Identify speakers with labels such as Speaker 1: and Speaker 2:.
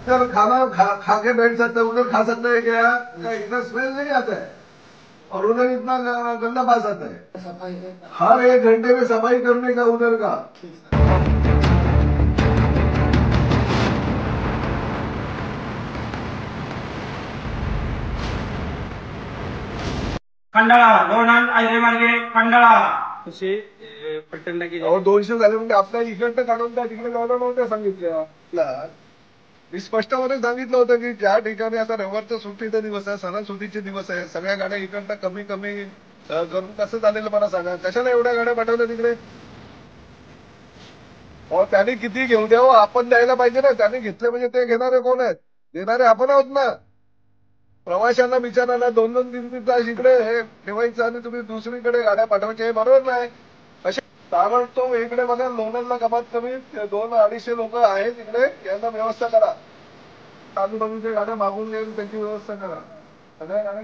Speaker 1: Sir खाना खा के बैठ सकते हैं, उधर खा सकते हैं क्या? इतना स्मेल नहीं आता है और उधर इतना गंदा पास आता है। हर 1 घंटे में सफाई करने का उधर का।
Speaker 2: खंडाळा लोणंद हायवे मार्गे खंडाळा तसे पट्टण टाकी
Speaker 1: और 200 झाले म्हणजे आपल्या इकडनं काढून त्या तिकडे जायला नव्हतं सांगितलं. मी स्पष्टपणे सांगितलं होतं की ज्या ठिकाणी आता रविवारचा सुट्टीचा दिवस आहे, सणासुदीचे दिवस आहे, सगळ्या गाड्या इकडनं कमी कमी करून कसं चालेल मला सांगा. कशाला एवढ्या गाड्या पाठवल्या तिकडे? त्याने किती घेऊन द्यावं, आपण द्यायला पाहिजे ना. त्याने घेतले म्हणजे ते घेणारे कोण आहेत? देणारे आपण आहोत ना. प्रवाशांना बिचारायला 2-2, 3-3 तास इकडे हे ठेवायचं आणि तुम्ही दुसरीकडे गाड्या पाठवायच्या, हे बरोबर नाही. असे ताबडतोब इकडे बघा, लोणंदला कमात कमी 200-250 लोक आहेत इकडे, यांना व्यवस्था करा. आजूबाजूच्या गाड्या मागून घेऊन त्यांची व्यवस्था करा. सगळ्या गाड्या